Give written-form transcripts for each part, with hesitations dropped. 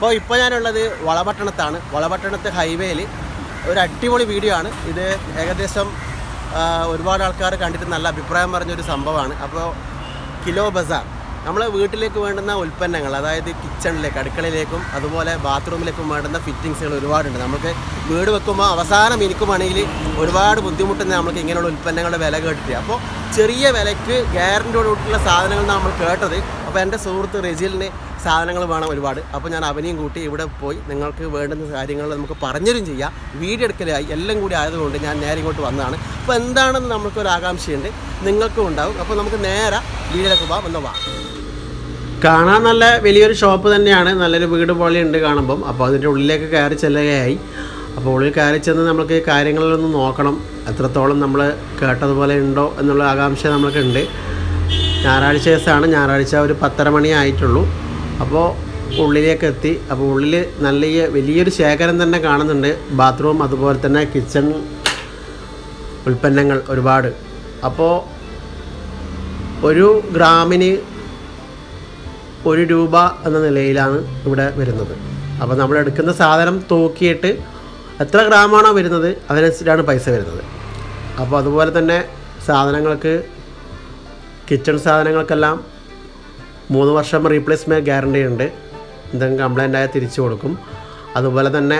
അപ്പോൾ ഇപ്പോൾ ഞാനുള്ളത് വളപട്ടണത്താണ്. വളപട്ടണത്ത് ഹൈവേയിൽ ഒരു അടിപൊളി വീഡിയോ ആണ് ഇത്. ഏകദേശം ഒരുപാട് ആൾക്കാർ കണ്ടിട്ട് നല്ല അഭിപ്രായം പറഞ്ഞൊരു സംഭവമാണ്. അപ്പോൾ കിലോ ബസാർ, നമ്മൾ വീട്ടിലേക്ക് വേണ്ടുന്ന ഉൽപ്പന്നങ്ങൾ, അതായത് കിച്ചണിലേക്ക്, അടുക്കളയിലേക്കും അതുപോലെ ബാത്റൂമിലേക്കും വേണ്ടുന്ന ഫിറ്റിങ്സുകൾ ഒരുപാടുണ്ട്. നമുക്ക് വീട് വെക്കുമ്പോൾ അവസാനം എനിക്കുമാണെങ്കിൽ ഒരുപാട് ബുദ്ധിമുട്ടുന്ന നമുക്ക് ഇങ്ങനെയുള്ള ഉൽപ്പന്നങ്ങളുടെ വില കേട്ടിട്ട്. അപ്പോൾ ചെറിയ വിലയ്ക്ക് ഗ്യാരൻറ്റിയോടുകൂടിയുള്ള സാധനങ്ങൾ നമ്മൾ കേട്ടത്. അപ്പോൾ എൻ്റെ സുഹൃത്ത് റെജിലിന് സാധനങ്ങൾ വേണം ഒരുപാട്. അപ്പോൾ ഞാൻ അവനെയും കൂട്ടി ഇവിടെ പോയി നിങ്ങൾക്ക് വേണ്ടുന്ന കാര്യങ്ങൾ നമുക്ക് പറഞ്ഞുതരും ചെയ്യാം. വീഡിയോ എടുക്കലായി എല്ലാം കൂടി ആയതുകൊണ്ട് ഞാൻ നേരെ ഇങ്ങോട്ട് വന്നതാണ്. അപ്പോൾ എന്താണെന്ന് നമുക്കൊരു ആകാംക്ഷയുണ്ട്, നിങ്ങൾക്കും ഉണ്ടാവും. അപ്പോൾ നമുക്ക് നേരെ വീഡിയോയിലേക്ക് പോകാം. ഒന്ന് പോകാം. കാണാൻ നല്ല വലിയൊരു ഷോപ്പ് തന്നെയാണ്, നല്ലൊരു വീട് പോലെയുണ്ട് കാണുമ്പം. അപ്പോൾ അതിൻ്റെ ഉള്ളിലേക്ക് കയറി ചെല്ലുകയായി. അപ്പോൾ ഉള്ളിൽ കയറി ചെന്ന് നമുക്ക് കാര്യങ്ങളിലൊന്ന് നോക്കണം, എത്രത്തോളം നമ്മൾ കേട്ടതുപോലെ ഉണ്ടോ എന്നുള്ള ആകാംക്ഷ നമ്മൾക്കുണ്ട്. ഞായറാഴ്ച ദിവസമാണ്, ഞായറാഴ്ച ഒരു 10:30 മണി ആയിട്ടുള്ളൂ. അപ്പോൾ ഉള്ളിലേക്ക് എത്തി. അപ്പോൾ ഉള്ളിൽ നല്ല വലിയൊരു ശേഖരം തന്നെ കാണുന്നുണ്ട്. ബാത്റൂം അതുപോലെ തന്നെ കിച്ചൺ ഉൽപ്പന്നങ്ങൾ ഒരുപാട്. അപ്പോൾ 1 ഗ്രാമിന് 1 രൂപ എന്ന നിലയിലാണ് ഇവിടെ വരുന്നത്. അപ്പോൾ നമ്മൾ എടുക്കുന്ന സാധനം തൂക്കിയിട്ട് എത്ര ഗ്രാമാണോ വരുന്നത് അതിനനുസരിച്ചാണ് പൈസ വരുന്നത്. അപ്പോൾ അതുപോലെ തന്നെ സാധനങ്ങൾക്ക്, കിച്ചൺ സാധനങ്ങൾക്കെല്ലാം 3 വർഷം റീപ്ലേസ്മെൻറ്റ് ഗ്യാരണ്ടി ഉണ്ട്. എന്തെങ്കിലും കംപ്ലൈൻ്റ് ആയാൽ തിരിച്ചു കൊടുക്കും. അതുപോലെ തന്നെ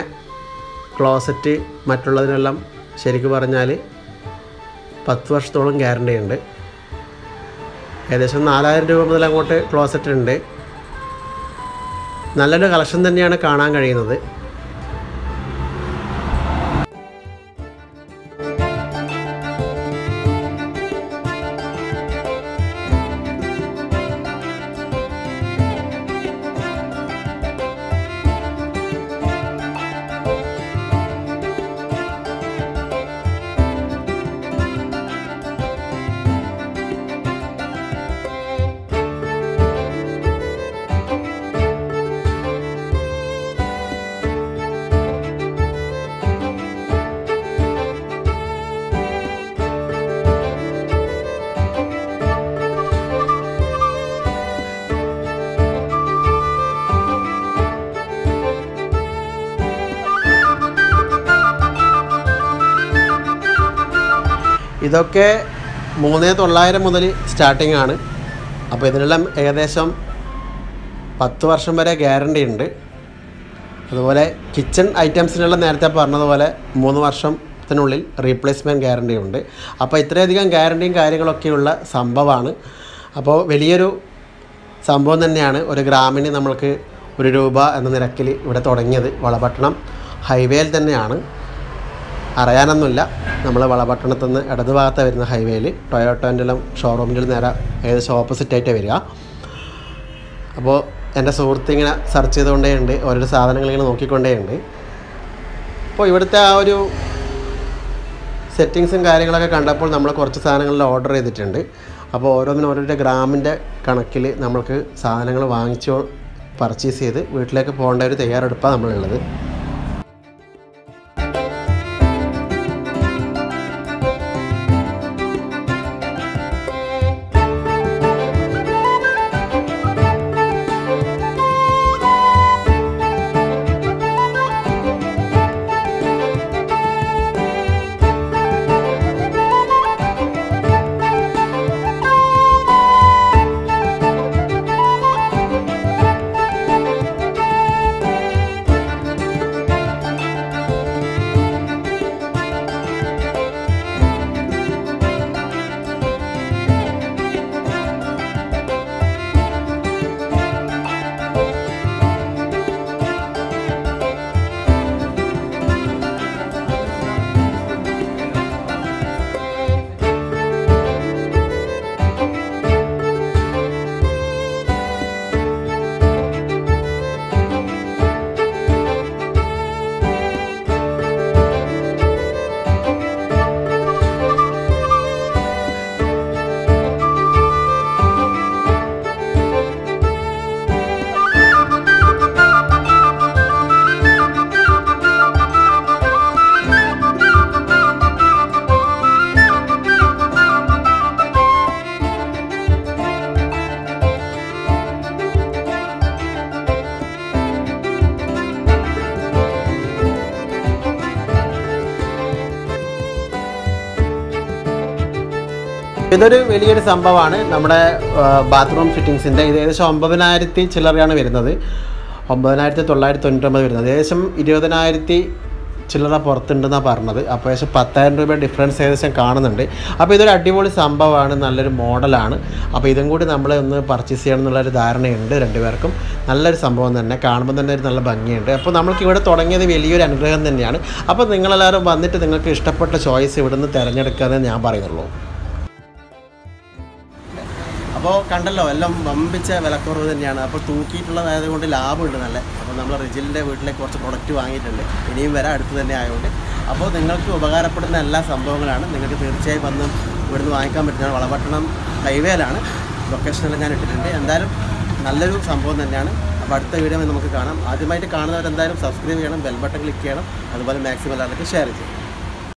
ക്ലോസറ്റ് മറ്റുള്ളതിനെല്ലാം ശരിക്കും പറഞ്ഞാൽ 10 വർഷത്തോളം ഗ്യാരണ്ടി ഉണ്ട്. ഏകദേശം 4000 രൂപ മുതൽ അങ്ങോട്ട് ക്ലോസറ്റ് ഉണ്ട്. നല്ലൊരു കളക്ഷൻ തന്നെയാണ് കാണാൻ കഴിയുന്നത്. ഇതൊക്കെ 3900 മുതൽ സ്റ്റാർട്ടിംഗ് ആണ്. അപ്പോൾ ഇതിനെല്ലാം ഏകദേശം 10 വർഷം വരെ ഗ്യാരണ്ടി ഉണ്ട്. അതുപോലെ കിച്ചൺ ഐറ്റംസിനെല്ലാം നേരത്തെ പറഞ്ഞതുപോലെ 3 വർഷത്തിനുള്ളിൽ റീപ്ലേസ്മെൻറ്റ് ഗ്യാരണ്ടി ഉണ്ട്. അപ്പോൾ ഇത്രയധികം ഗ്യാരണ്ടിയും കാര്യങ്ങളൊക്കെയുള്ള സംഭവമാണ്. അപ്പോൾ വലിയൊരു സംഭവം തന്നെയാണ്. 1 ഗ്രാമിന് നമ്മൾക്ക് 1 രൂപ എന്ന നിരക്കിൽ ഇവിടെ തുടങ്ങിയത്. വളപട്ടണം ഹൈവേയിൽ തന്നെയാണ്, അറിയാനൊന്നുമില്ല. നമ്മൾ വളപട്ടണത്തു നിന്ന് ഇടതുഭാഗത്ത് വരുന്ന ഹൈവേയിൽ ടൊയോട്ടോൻ്റെ എല്ലാം ഷോറൂമിൻ്റെ നേരെ ഏകദേശം ഓപ്പോസിറ്റായിട്ട് വരിക. അപ്പോൾ എൻ്റെ സുഹൃത്ത് ഇങ്ങനെ സെർച്ച് ചെയ്തുകൊണ്ടേയുണ്ട്, ഓരോ സാധനങ്ങളിങ്ങനെ നോക്കിക്കൊണ്ടേയുണ്ട്. അപ്പോൾ ഇവിടുത്തെ ആ ഒരു സെറ്റിങ്സും കാര്യങ്ങളൊക്കെ കണ്ടപ്പോൾ നമ്മൾ കുറച്ച് സാധനങ്ങളിൽ ഓർഡർ ചെയ്തിട്ടുണ്ട്. അപ്പോൾ ഓരോന്നിനും ഓരോരോ ഗ്രാമിൻ്റെ കണക്കിൽ നമ്മൾക്ക് സാധനങ്ങൾ വാങ്ങിച്ചോ പർച്ചേസ് ചെയ്ത് വീട്ടിലേക്ക് പോകേണ്ട ഒരു തയ്യാറെടുപ്പാണ് നമ്മളുള്ളത്. ഇതൊരു വലിയൊരു സംഭവമാണ് നമ്മുടെ ബാത്റൂം ഫിറ്റിങ്സിൻ്റെ. ഇത് ഏകദേശം 9,000 ചില്ലറയാണ് വരുന്നത്, 9,999 വരുന്നത്. ഏകദേശം 20,000 ചില്ലറ പുറത്തുണ്ടെന്നാണ് പറഞ്ഞത്. അപ്പോൾ ഏകദേശം 10,000 രൂപ ഡിഫറൻസ് ഏകദേശം കാണുന്നുണ്ട്. അപ്പോൾ ഇതൊരു അടിപൊളി സംഭവമാണ്, നല്ലൊരു മോഡലാണ്. അപ്പോൾ ഇതും കൂടി നമ്മൾ ഒന്ന് പർച്ചേസ് ചെയ്യണം എന്നുള്ളൊരു ധാരണയുണ്ട് രണ്ടുപേർക്കും. നല്ലൊരു സംഭവം തന്നെ, കാണുമ്പോൾ തന്നെ ഒരു നല്ല ഭംഗിയുണ്ട്. അപ്പോൾ നമ്മൾക്ക് ഇവിടെ തുടങ്ങിയത് വലിയൊരു അനുഗ്രഹം തന്നെയാണ്. അപ്പോൾ നിങ്ങളെല്ലാവരും വന്നിട്ട് നിങ്ങൾക്ക് ഇഷ്ടപ്പെട്ട ചോയ്സ് ഇവിടെ നിന്ന് തിരഞ്ഞെടുക്കാമെന്ന് ഞാൻ പറയുന്നുള്ളൂ. അപ്പോൾ കണ്ടല്ലോ, എല്ലാം വമ്പിച്ച വിലക്കുറവ് തന്നെയാണ്. അപ്പോൾ തൂക്കിയിട്ടുള്ളതായത് കൊണ്ട് ലാഭമുണ്ട് നല്ല. അപ്പോൾ നമ്മൾ റിജിലിൻ്റെ വീട്ടിലേക്ക് കുറച്ച് പ്രൊഡക്റ്റ് വാങ്ങിയിട്ടുണ്ട്, ഇനിയും വരാൻ അടുത്ത് തന്നെ ആയതുകൊണ്ട്. അപ്പോൾ നിങ്ങൾക്ക് ഉപകാരപ്പെടുന്ന എല്ലാ സംഭവങ്ങളാണ്, നിങ്ങൾക്ക് തീർച്ചയായും വന്ന് ഇവിടുന്ന് വാങ്ങിക്കാൻ പറ്റുന്നതാണ്. വളപട്ടണം ഹൈവേയിലാണ്, ലൊക്കേഷനെല്ലാം ഞാൻ ഇട്ടിട്ടുണ്ട്. എന്തായാലും നല്ലൊരു സംഭവം തന്നെയാണ്. അപ്പോൾ അടുത്ത വീഡിയോ നമുക്ക് കാണാം. ആദ്യമായിട്ട് കാണുന്നവരെന്തായാലും സബ്സ്ക്രൈബ് ചെയ്യണം, ബെൽ ബട്ടൺ ക്ലിക്ക് ചെയ്യണം, അതുപോലെ മാക്സിമം എല്ലാവർക്കും ഷെയർ ചെയ്യണം.